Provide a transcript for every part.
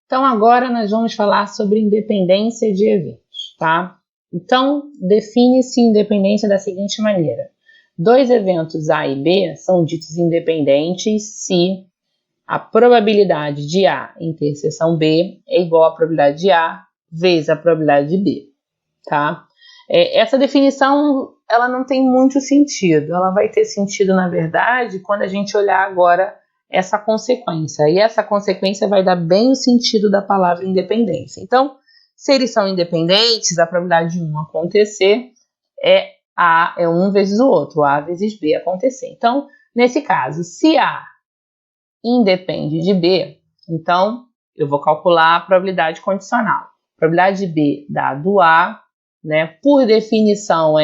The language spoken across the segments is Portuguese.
Então, agora nós vamos falar sobre independência de eventos, tá? Então, define-se independência da seguinte maneira. Dois eventos A e B são ditos independentes se a probabilidade de A interseção B é igual à probabilidade de A vezes a probabilidade de B, tá? Essa definição, ela não tem muito sentido. Ela vai ter sentido, na verdade, quando a gente olhar agora essa consequência. E essa consequência vai dar bem o sentido da palavra independência. Então, se eles são independentes, a probabilidade de um acontecer é A é um vezes o outro, A vezes B acontecer. Então, nesse caso, se A independe de B, então eu vou calcular a probabilidade condicional. A probabilidade de B dado A, né, por definição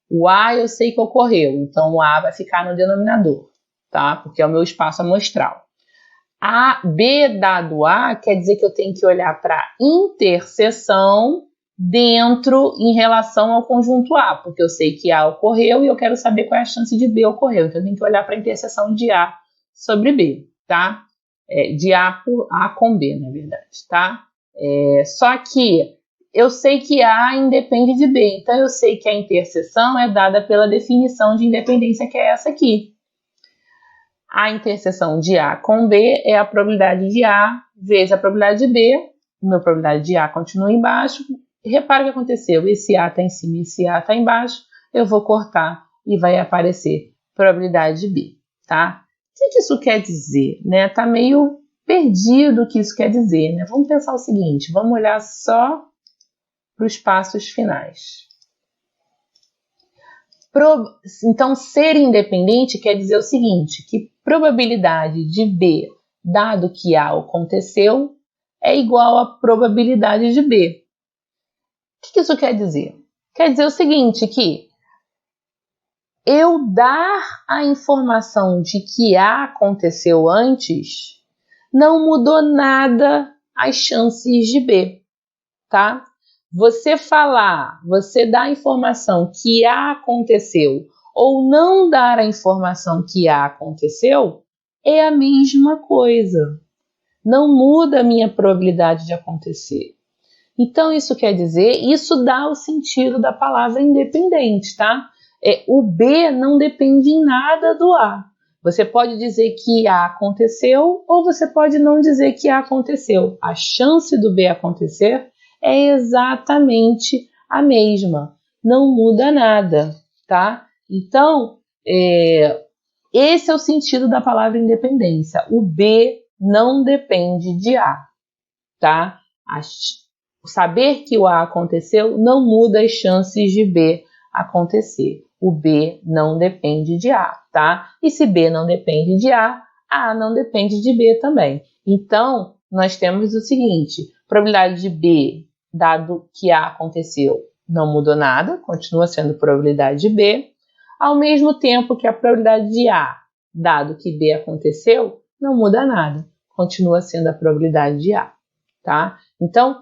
o A eu sei que ocorreu, então o A vai ficar no denominador, tá? Porque é o meu espaço amostral. A B dado A quer dizer que eu tenho que olhar para a interseção dentro em relação ao conjunto A, porque eu sei que A ocorreu e eu quero saber qual é a chance de B ocorreu. Então eu tenho que olhar para a interseção de A sobre B, tá? De A com B, na verdade, tá? Só que eu sei que A independe de B, então eu sei que a interseção é dada pela definição de independência, que é essa aqui. A interseção de A com B é a probabilidade de A vezes a probabilidade de B. A minha probabilidade de A continua embaixo. Repara o que aconteceu. Esse A está em cima e esse A está embaixo. Eu vou cortar e vai aparecer probabilidade de B, tá? O que isso quer dizer? Né? Tá meio perdido o que isso quer dizer, né? Vamos pensar o seguinte. Vamos olhar só para os passos finais. Então, ser independente quer dizer o seguinte, que probabilidade de B, dado que A aconteceu, é igual à probabilidade de B. O que isso quer dizer? Quer dizer o seguinte, que eu dar a informação de que A aconteceu antes, não mudou nada as chances de B, tá? Você dar a informação que A aconteceu ou não dar a informação que A aconteceu é a mesma coisa. Não muda a minha probabilidade de acontecer. Então, isso quer dizer, isso dá o sentido da palavra independente, tá? O B não depende em nada do A. Você pode dizer que A aconteceu ou você pode não dizer que A aconteceu. A chance do B acontecer é exatamente a mesma, não muda nada, tá? Então, esse é o sentido da palavra independência. O B não depende de A, tá? Saber que o A aconteceu não muda as chances de B acontecer. O B não depende de A, tá? E se B não depende de A não depende de B também. Então, nós temos o seguinte, probabilidade de B, dado que A aconteceu, não mudou nada, continua sendo probabilidade de B, ao mesmo tempo que a probabilidade de A, dado que B aconteceu, não muda nada, continua sendo a probabilidade de A, tá? Então,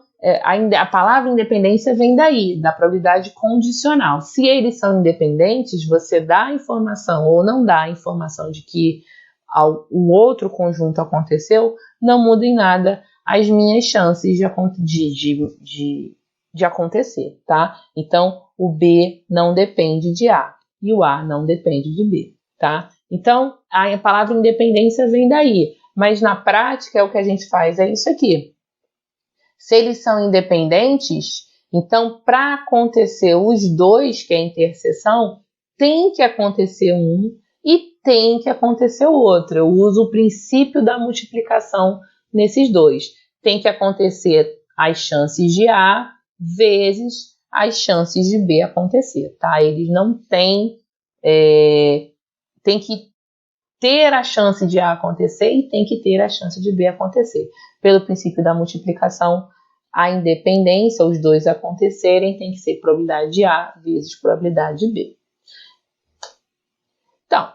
a palavra independência vem daí, da probabilidade condicional. Se eles são independentes, você dá a informação ou não dá a informação de que um outro conjunto aconteceu, não muda em nada as minhas chances de acontecer, tá? Então, o B não depende de A e o A não depende de B, tá? Então, a palavra independência vem daí, mas na prática o que a gente faz é isso aqui. Se eles são independentes, então para acontecer os dois, que é a interseção, tem que acontecer um e tem que acontecer o outro. Eu uso o princípio da multiplicação nesses dois. Tem que acontecer as chances de A vezes as chances de B acontecer, tá? Eles não têm... tem que ter a chance de A acontecer e tem que ter a chance de B acontecer. Pelo princípio da multiplicação, a independência, os dois acontecerem, tem que ser probabilidade de A vezes probabilidade de B. Então,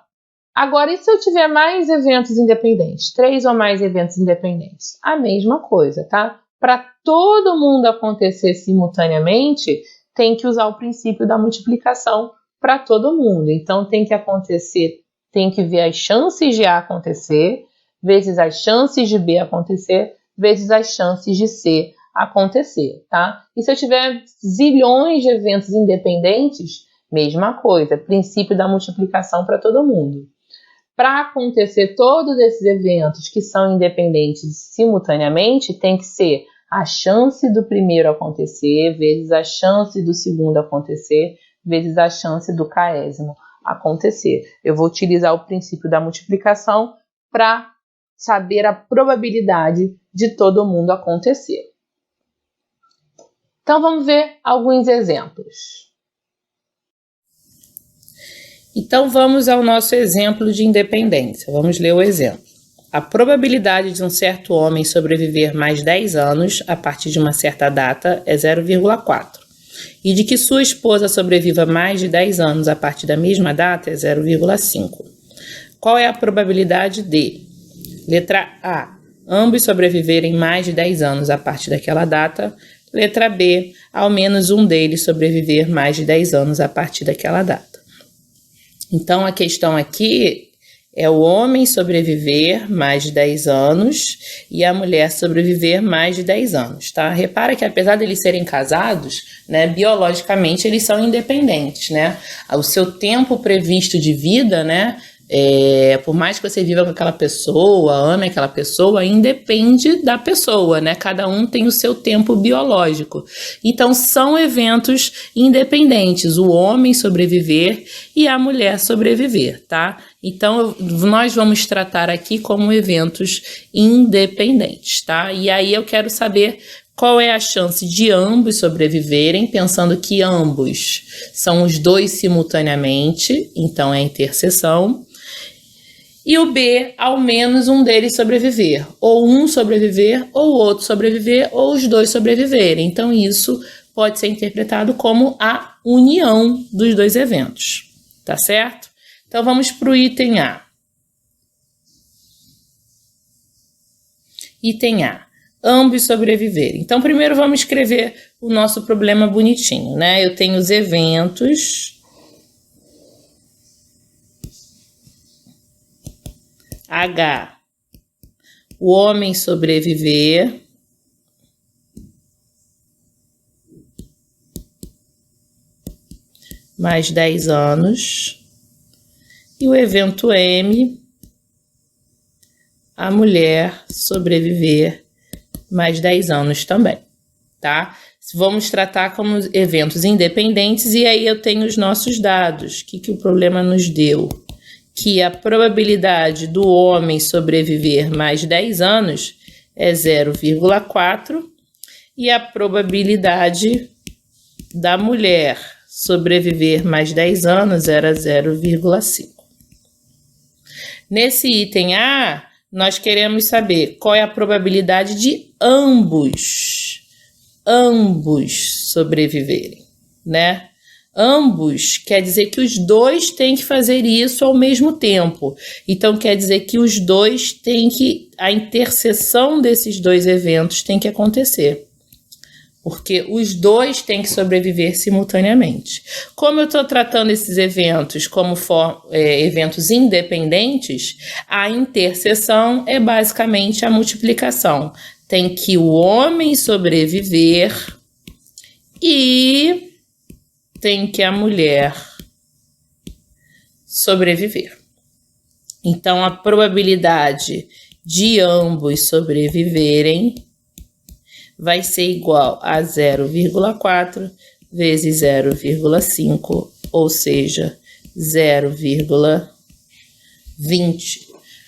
agora, e se eu tiver mais eventos independentes? 3 ou mais eventos independentes? A mesma coisa, tá? Para todo mundo acontecer simultaneamente, tem que usar o princípio da multiplicação para todo mundo. Então, tem que acontecer, tem que ver as chances de A acontecer, vezes as chances de B acontecer, vezes as chances de C acontecer, tá? E se eu tiver zilhões de eventos independentes, mesma coisa, princípio da multiplicação para todo mundo. Para acontecer todos esses eventos que são independentes simultaneamente, tem que ser a chance do primeiro acontecer, vezes a chance do segundo acontecer, vezes a chance do késimo acontecer. Eu vou utilizar o princípio da multiplicação para saber a probabilidade de todo mundo acontecer. Então vamos ver alguns exemplos. Então vamos ao nosso exemplo de independência. Vamos ler o exemplo. A probabilidade de um certo homem sobreviver mais 10 anos a partir de uma certa data é 0,4. E de que sua esposa sobreviva mais de 10 anos a partir da mesma data é 0,5. Qual é a probabilidade de? Letra A. Ambos sobreviverem mais de 10 anos a partir daquela data. Letra B. Ao menos um deles sobreviver mais de 10 anos a partir daquela data. Então, a questão aqui é o homem sobreviver mais de 10 anos e a mulher sobreviver mais de 10 anos, tá? Repara que apesar de eles serem casados, né, biologicamente eles são independentes, né? O seu tempo previsto de vida, né, por mais que você viva com aquela pessoa, ame aquela pessoa, independe da pessoa, né? Cada um tem o seu tempo biológico. Então, são eventos independentes, o homem sobreviver e a mulher sobreviver, tá? Então, nós vamos tratar aqui como eventos independentes, tá? E aí eu quero saber qual é a chance de ambos sobreviverem, pensando que ambos são os dois simultaneamente, então é a interseção. E o B, ao menos um deles sobreviver. Ou um sobreviver, ou o outro sobreviver, ou os dois sobreviverem. Então, isso pode ser interpretado como a união dos dois eventos. Tá certo? Então, vamos para o item A. Item A. Ambos sobreviverem. Então, primeiro vamos escrever o nosso problema bonitinho, né? Eu tenho os eventos... H, o homem sobreviver, mais 10 anos, e o evento M, a mulher sobreviver mais 10 anos também, tá? Vamos tratar como eventos independentes e aí eu tenho os nossos dados. O que o problema nos deu? Que a probabilidade do homem sobreviver mais 10 anos é 0,4 e a probabilidade da mulher sobreviver mais 10 anos era 0,5. Nesse item A, nós queremos saber qual é a probabilidade de ambos sobreviverem, né? Ambos quer dizer que os dois têm que fazer isso ao mesmo tempo. Então, quer dizer que os dois têm que... A interseção desses dois eventos tem que acontecer. Porque os dois têm que sobreviver simultaneamente. Como eu estou tratando esses eventos como eventos independentes, a interseção é basicamente a multiplicação. Tem que o homem sobreviver e... tem que a mulher sobreviver. Então, a probabilidade de ambos sobreviverem vai ser igual a 0,4 vezes 0,5, ou seja, 0,20.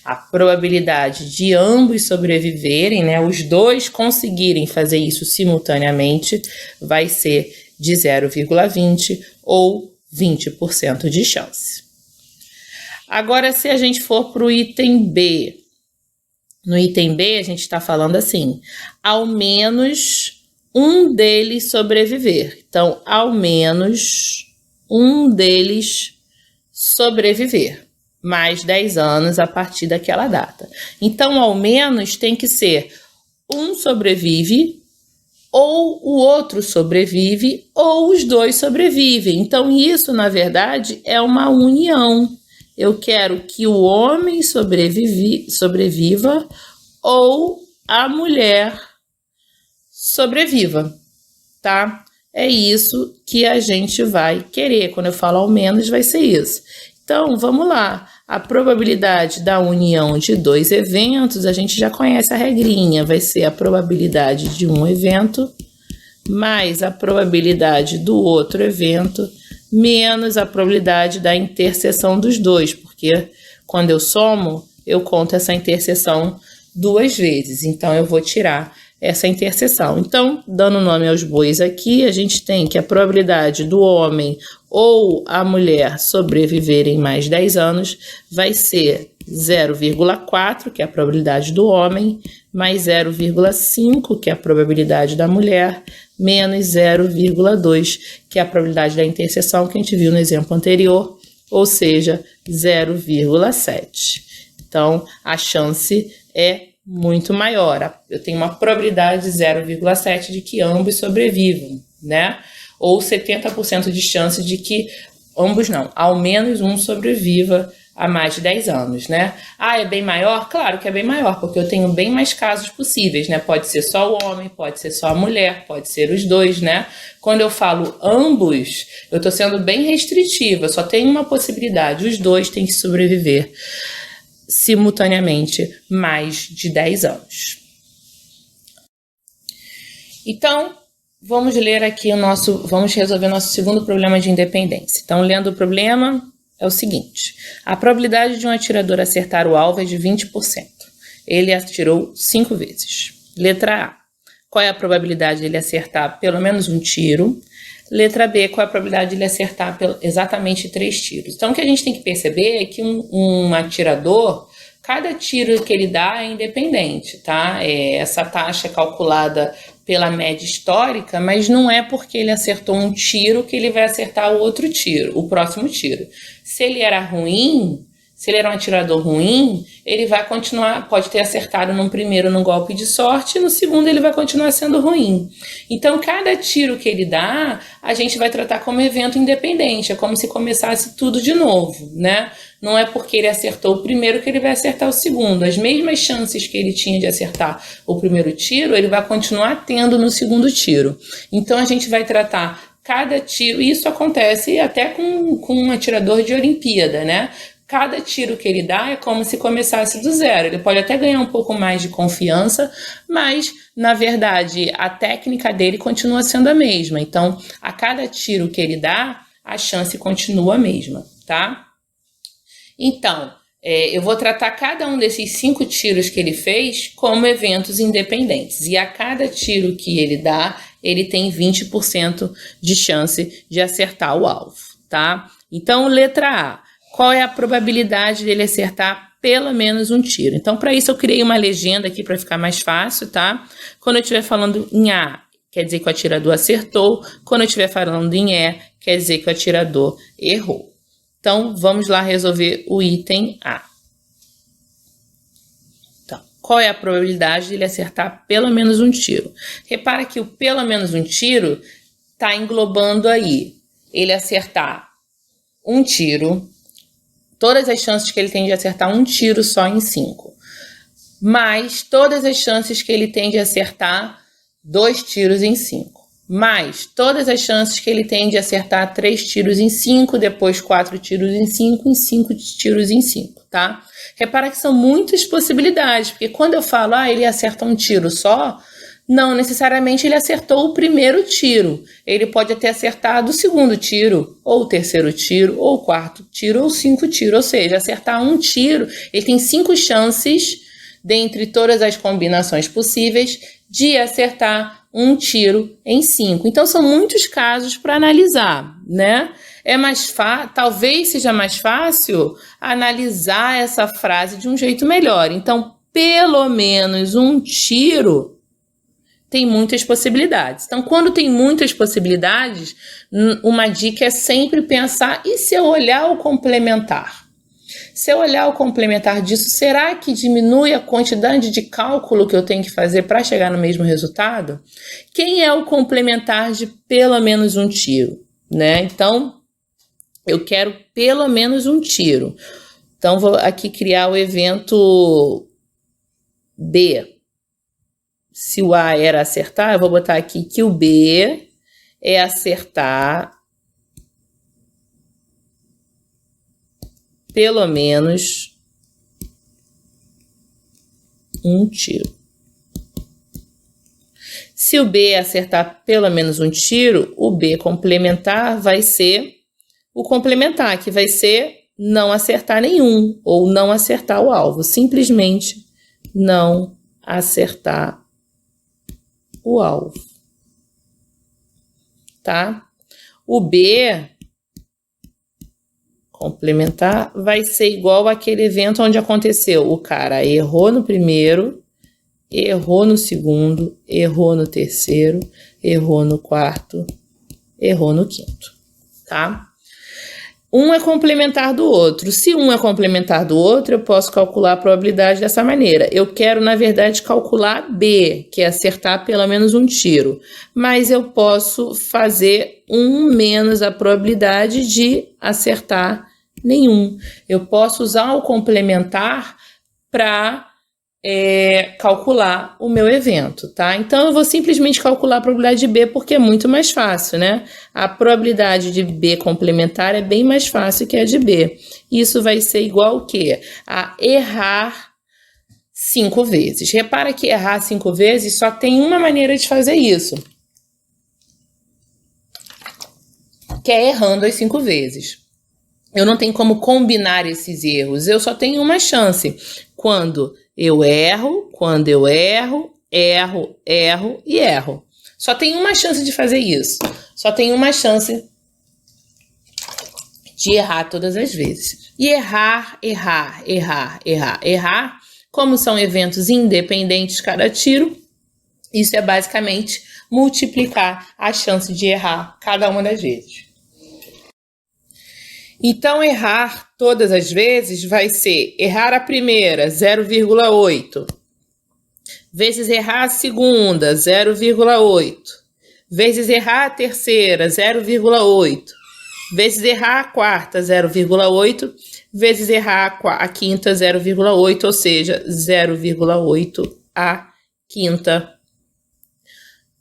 A probabilidade de ambos sobreviverem, né, os dois conseguirem fazer isso simultaneamente, vai ser de 0,20 ou 20% de chance. Agora, se a gente for para o item B, no item B a gente está falando assim, ao menos um deles sobreviver. Então, ao menos um deles sobreviver, mais 10 anos a partir daquela data. Então, ao menos tem que ser um sobrevive, ou o outro sobrevive, ou os dois sobrevivem. Então, isso, na verdade, é uma união. Eu quero que o homem sobreviva, ou a mulher sobreviva, tá? É isso que a gente vai querer. Quando eu falo ao menos, vai ser isso. Então, vamos lá. A probabilidade da união de dois eventos, a gente já conhece a regrinha. Vai ser a probabilidade de um evento mais a probabilidade do outro evento menos a probabilidade da interseção dos dois, porque quando eu somo, eu conto essa interseção 2 vezes. Então, eu vou tirar essa interseção. Então, dando nome aos bois aqui, a gente tem que a probabilidade do homem ou a mulher sobreviverem mais 10 anos vai ser 0,4, que é a probabilidade do homem, mais 0,5, que é a probabilidade da mulher, menos 0,2, que é a probabilidade da interseção que a gente viu no exemplo anterior, ou seja, 0,7. Então, a chance é muito maior. Eu tenho uma probabilidade de 0,7 de que ambos sobrevivam, né? Ou 70% de chance de que ambos não, ao menos um sobreviva há mais de 10 anos, né? Ah, é bem maior? Claro que é bem maior, porque eu tenho bem mais casos possíveis, né? Pode ser só o homem, pode ser só a mulher, pode ser os dois, né? Quando eu falo ambos, eu tô sendo bem restritiva, só tem uma possibilidade, os dois têm que sobreviver simultaneamente mais de 10 anos. Então, vamos ler aqui vamos resolver nosso segundo problema de independência. Então, lendo o problema, é o seguinte: a probabilidade de um atirador acertar o alvo é de 20%. Ele atirou 5 vezes. Letra A: qual é a probabilidade de ele acertar pelo menos um tiro? Letra B: qual é a probabilidade de ele acertar exatamente 3 tiros? Então, o que a gente tem que perceber é que um atirador, cada tiro que ele dá é independente, tá? Essa taxa é calculada pela média histórica, mas não é porque ele acertou um tiro que ele vai acertar o outro tiro, o próximo tiro. Se ele era ruim, se ele era um atirador ruim, ele vai continuar, pode ter acertado no primeiro num golpe de sorte, e no segundo ele vai continuar sendo ruim. Então, cada tiro que ele dá, a gente vai tratar como evento independente, é como se começasse tudo de novo, né? Não é porque ele acertou o primeiro que ele vai acertar o segundo. As mesmas chances que ele tinha de acertar o primeiro tiro, ele vai continuar tendo no segundo tiro. Então, a gente vai tratar cada tiro, e isso acontece até com um atirador de Olimpíada, né? Cada tiro que ele dá é como se começasse do zero. Ele pode até ganhar um pouco mais de confiança, mas, na verdade, a técnica dele continua sendo a mesma. Então, a cada tiro que ele dá, a chance continua a mesma, tá? Então, eu vou tratar cada um desses 5 tiros que ele fez como eventos independentes. E a cada tiro que ele dá, ele tem 20% de chance de acertar o alvo, tá? Então, letra A: qual é a probabilidade dele acertar pelo menos um tiro? Então, para isso, eu criei uma legenda aqui para ficar mais fácil, tá? Quando eu estiver falando em A, quer dizer que o atirador acertou. Quando eu estiver falando em E, quer dizer que o atirador errou. Então, vamos lá resolver o item A. Então, qual é a probabilidade dele acertar pelo menos um tiro? Repara que o pelo menos um tiro está englobando aí ele acertar um tiro, todas as chances que ele tem de acertar um tiro só em 5, mais todas as chances que ele tem de acertar 2 tiros em 5, mais todas as chances que ele tem de acertar 3 tiros em 5, depois 4 tiros em 5 tiros em 5, tá? Repara que são muitas possibilidades, porque quando eu falo, ele acerta um tiro só, não necessariamente ele acertou o primeiro tiro. Ele pode até acertar o segundo tiro, ou o terceiro tiro, ou o quarto tiro, ou 5 tiros. Ou seja, acertar um tiro, ele tem 5 chances, dentre todas as combinações possíveis, de acertar um tiro em 5. Então, são muitos casos para analisar, né? Talvez seja mais fácil analisar essa frase de um jeito melhor. Então, pelo menos um tiro tem muitas possibilidades. Então, quando tem muitas possibilidades, uma dica é sempre pensar, e se eu olhar o complementar? Se eu olhar o complementar disso, será que diminui a quantidade de cálculo que eu tenho que fazer para chegar no mesmo resultado? Quem é o complementar de pelo menos um tiro, né? Então, eu quero pelo menos um tiro. Então, vou aqui criar o evento B. se o A era acertar, eu vou botar aqui que o B é acertar pelo menos um tiro. Se o B acertar pelo menos um tiro, o B complementar vai ser o complementar, que vai ser não acertar nenhum, ou não acertar o alvo. Simplesmente não acertar o alvo. Tá? O B complementar vai ser igual àquele evento onde aconteceu. O cara errou no primeiro, errou no segundo, errou no terceiro, errou no quarto, errou no quinto, tá? Um é complementar do outro. Se um é complementar do outro, eu posso calcular a probabilidade dessa maneira. Eu quero, na verdade, calcular B, que é acertar pelo menos um tiro. Mas eu posso fazer um menos a probabilidade de acertar nenhum. Eu posso usar o complementar para calcular o meu evento, tá? Então, eu vou simplesmente calcular a probabilidade de B porque é muito mais fácil, né? A probabilidade de B complementar é bem mais fácil que a de B. Isso vai ser igual ao quê? A errar 5 vezes. Repara que errar 5 vezes só tem uma maneira de fazer isso, que é errando as 5 vezes. Eu não tenho como combinar esses erros, eu só tenho uma chance. Quando eu erro, erro e erro. Só tem uma chance de fazer isso. Só tem uma chance de errar todas as vezes. E errar, como são eventos independentes cada tiro, isso é basicamente multiplicar a chance de errar cada uma das vezes. Então, errar todas as vezes vai ser errar a primeira, 0,8, vezes errar a segunda, 0,8, vezes errar a terceira, 0,8, vezes errar a quarta, 0,8, vezes errar a quinta, 0,8, ou seja, 0,8 a quinta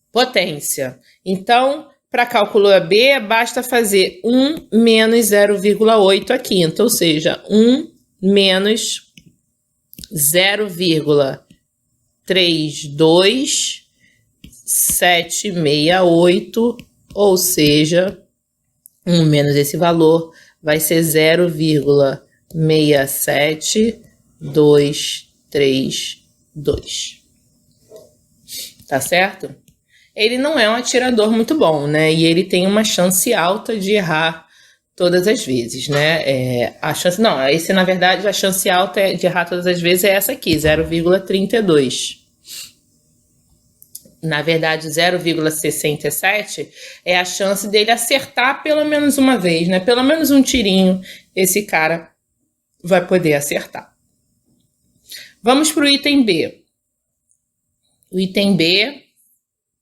potência. Então, para cálculo B, basta fazer 1 menos 0,8 a quinta, ou seja, 1 menos 0,32768, ou seja, 1 menos esse valor vai ser 0,67232. Tá certo? Ele não é um atirador muito bom, né? E ele tem uma chance alta de errar todas as vezes, né? A chance, não, esse na verdade a chance alta de errar todas as vezes é essa aqui, 0,32. Na verdade, 0,67 é a chance dele acertar pelo menos uma vez, né? Pelo menos um tirinho, esse cara vai poder acertar. Vamos para o item B. O item B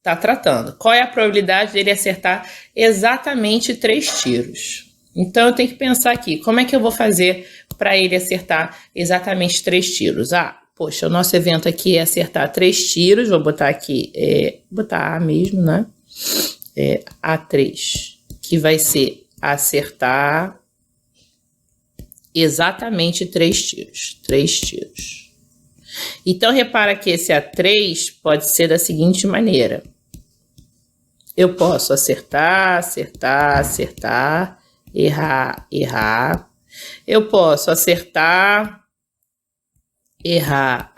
está tratando. Qual é a probabilidade dele acertar exatamente 3 tiros? Então, eu tenho que pensar aqui, como é que eu vou fazer para ele acertar exatamente 3 tiros? Poxa, o nosso evento aqui é acertar 3 tiros, vou botar aqui, botar A mesmo, né? A3, que vai ser acertar exatamente 3 tiros. 3 tiros. Então, repara que esse A3 pode ser da seguinte maneira. Eu posso acertar, errar. Eu posso acertar, errar.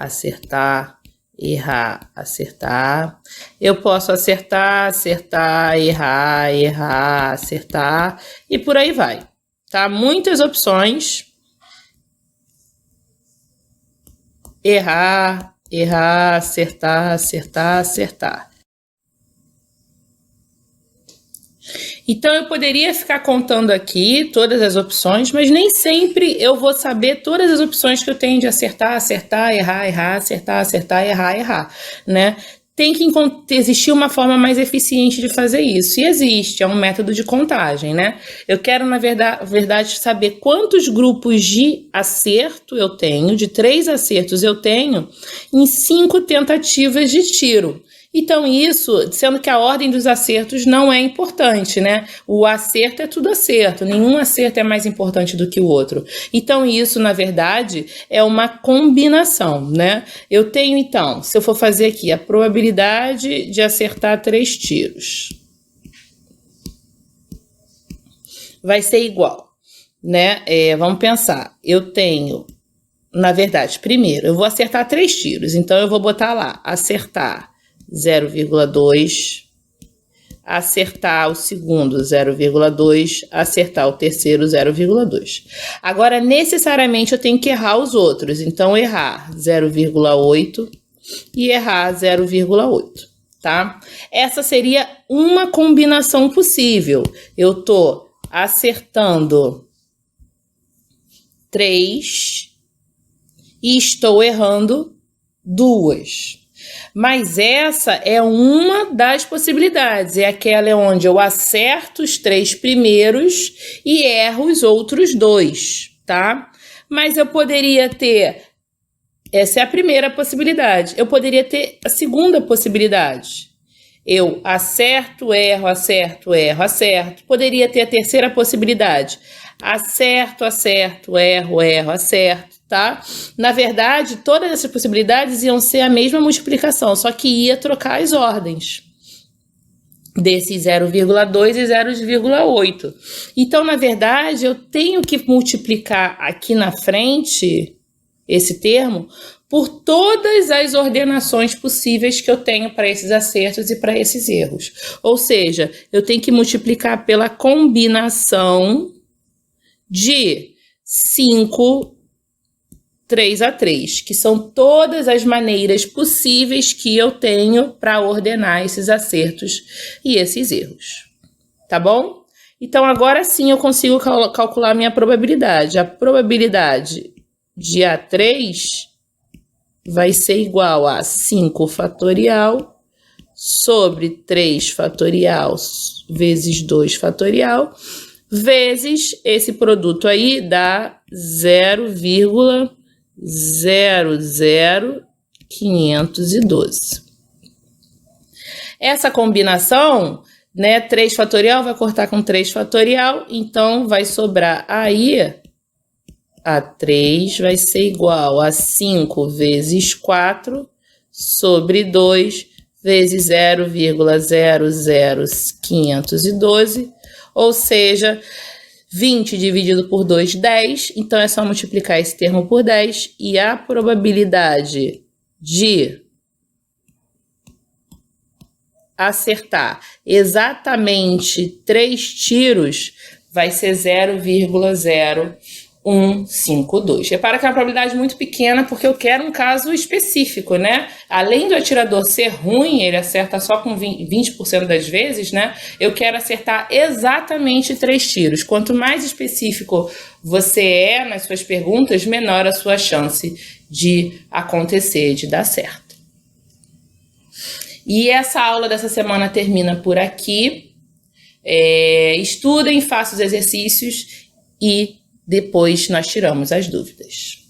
Eu posso acertar, errar, acertar. E por aí vai, tá? Muitas opções. Errar, acertar. Então, eu poderia ficar contando aqui todas as opções, mas nem sempre eu vou saber todas as opções que eu tenho de acertar, errar, acertar, errar, né? tem que existir uma forma mais eficiente de fazer isso. E existe, é um método de contagem, né? Eu quero, na verdade, saber quantos grupos de acerto eu tenho, de 3 acertos eu tenho, em 5 tentativas de tiro. Então, isso, sendo que a ordem dos acertos não é importante, né? O acerto é tudo acerto, nenhum acerto é mais importante do que o outro. Então, isso, na verdade, é uma combinação, né? Eu tenho, então, se eu for fazer aqui, a probabilidade de acertar 3 tiros vai ser igual, né? Vamos pensar, eu tenho, na verdade, primeiro, eu vou acertar 3 tiros, então eu vou botar lá, acertar 0,2, acertar o segundo 0,2, acertar o terceiro 0,2. Agora, necessariamente, eu tenho que errar os outros. Então, errar 0,8 e errar 0,8, tá? Essa seria uma combinação possível. Eu tô acertando 3 e estou errando 2. Mas essa é uma das possibilidades, é aquela onde eu acerto os 3 primeiros e erro os outros 2, tá? Mas eu poderia ter, essa é a primeira possibilidade, eu poderia ter a segunda possibilidade. Eu acerto, erro, acerto, erro, acerto. Poderia ter a terceira possibilidade. Acerto, acerto, erro, erro, acerto, tá? Na verdade, todas essas possibilidades iam ser a mesma multiplicação, só que ia trocar as ordens desses 0,2 e 0,8. Então, na verdade, eu tenho que multiplicar aqui na frente esse termo por todas as ordenações possíveis que eu tenho para esses acertos e para esses erros. Ou seja, eu tenho que multiplicar pela combinação de 5, 3 a 3, que são todas as maneiras possíveis que eu tenho para ordenar esses acertos e esses erros. Tá bom? Então, agora sim eu consigo calcular a minha probabilidade. A probabilidade de A3 vai ser igual a 5 fatorial sobre 3 fatorial vezes 2 fatorial, vezes esse produto aí dá 0,00512. Essa combinação, né, 3 fatorial vai cortar com 3 fatorial, então vai sobrar aí A3 vai ser igual a 5 vezes 4 sobre 2 vezes 0,00512, ou seja, 20 dividido por 2, 10. Então, é só multiplicar esse termo por 10 e a probabilidade de acertar exatamente 3 tiros vai ser 0,0152. Repara que é uma probabilidade muito pequena, porque eu quero um caso específico, né? Além do atirador ser ruim, ele acerta só com 20% das vezes, né? Eu quero acertar exatamente 3 tiros. Quanto mais específico você é nas suas perguntas, menor a sua chance de acontecer, de dar certo. E essa aula dessa semana termina por aqui. Estudem, façam os exercícios e depois nós tiramos as dúvidas.